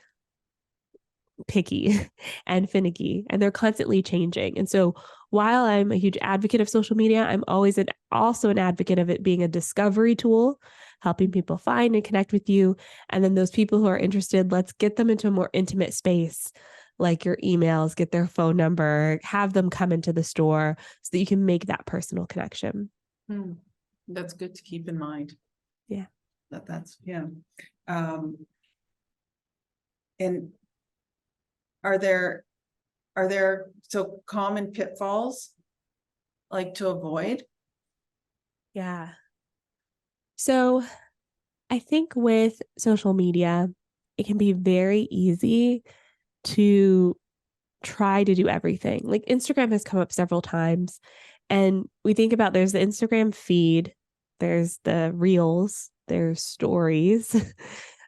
picky and finicky, and they're constantly changing. And so while I'm a huge advocate of social media, I'm always also an advocate of it being a discovery tool, helping people find and connect with you. And then those people who are interested, let's get them into a more intimate space, like your emails, get their phone number, have them come into the store so that you can make that personal connection. That's good to keep in mind. Yeah. And are there so common pitfalls like to avoid? Yeah. So I think with social media, it can be very easy to try to do everything. Like Instagram has come up several times, and we think about there's the Instagram feed, there's the reels, there's stories.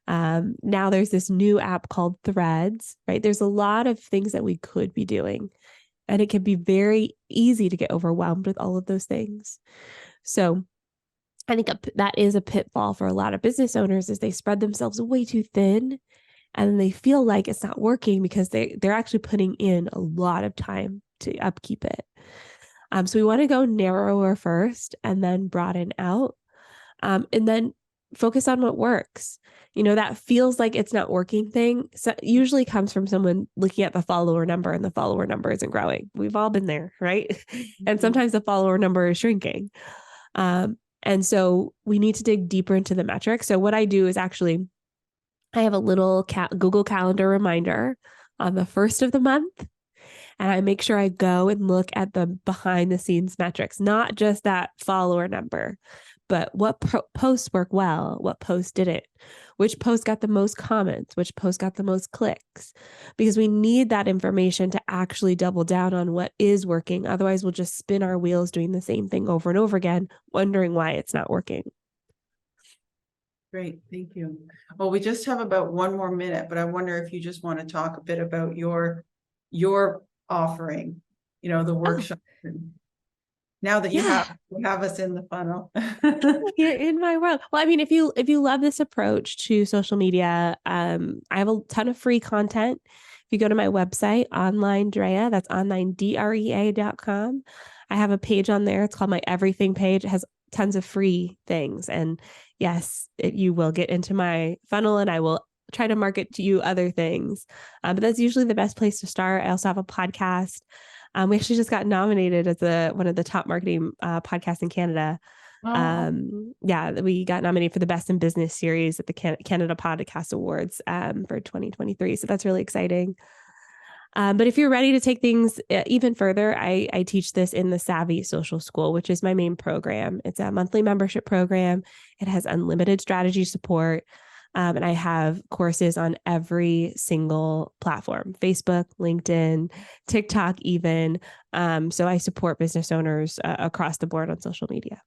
Now there's this new app called Threads, right? There's a lot of things that we could be doing, and it can be very easy to get overwhelmed with all of those things. So I think that is a pitfall for a lot of business owners, is they spread themselves way too thin, and then they feel like it's not working because they're actually putting in a lot of time to upkeep it. So we want to go narrower first and then broaden out, and then focus on what works. That feels like it's not working thing usually comes from someone looking at the follower number, and the follower number isn't growing. We've all been there, right? And sometimes the follower number is shrinking. And so we need to dig deeper into the metrics. So what I do is actually, I have a little Google Calendar reminder on the first of the month, and I make sure I go and look at the behind the scenes metrics, not just that follower number, but what posts work well, what posts didn't, which post got the most comments, which post got the most clicks, because we need that information to actually double down on what is working. Otherwise, we'll just spin our wheels doing the same thing over and over again, wondering why it's not working. Great, thank you. Well, we just have about 1 more minute, but I wonder if you just want to talk a bit about your offering, the workshop. Now that you have us in the funnel. You're in my world. Well, I mean, if you love this approach to social media, I have a ton of free content. If you go to my website, OnlineDrea, that's OnlineDrea.com. I have a page on there. It's called my everything page. It has tons of free things. And yes, you will get into my funnel, and I will try to market to you other things. But that's usually the best place to start. I also have a podcast. We actually just got nominated as one of the top marketing podcasts in Canada. We got nominated for the Best in Business series at the Canada Podcast Awards for 2023. So that's really exciting. But if you're ready to take things even further, I teach this in the Savvy Social School, which is my main program. It's a monthly membership program. It has unlimited strategy support. And I have courses on every single platform, Facebook, LinkedIn, TikTok, even. So I support business owners across the board on social media.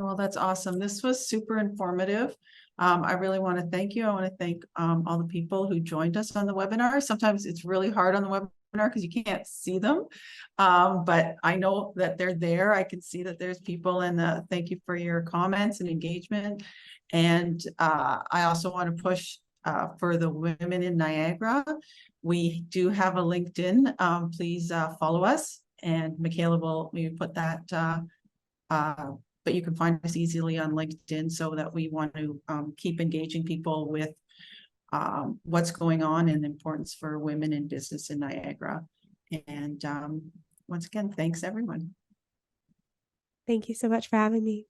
Well, that's awesome. This was super informative. I really want to thank you. I want to thank all the people who joined us on the webinar. Sometimes it's really hard on the webinar because you can't see them, but I know that they're there. I can see that there's people, and thank you for your comments and engagement. And I also want to push for the women in Niagara. We do have a LinkedIn. Please follow us, and Michaela will maybe put that but you can find us easily on LinkedIn, so that we want to keep engaging people with what's going on and the importance for women in business in Niagara. And once again, thanks everyone. Thank you so much for having me.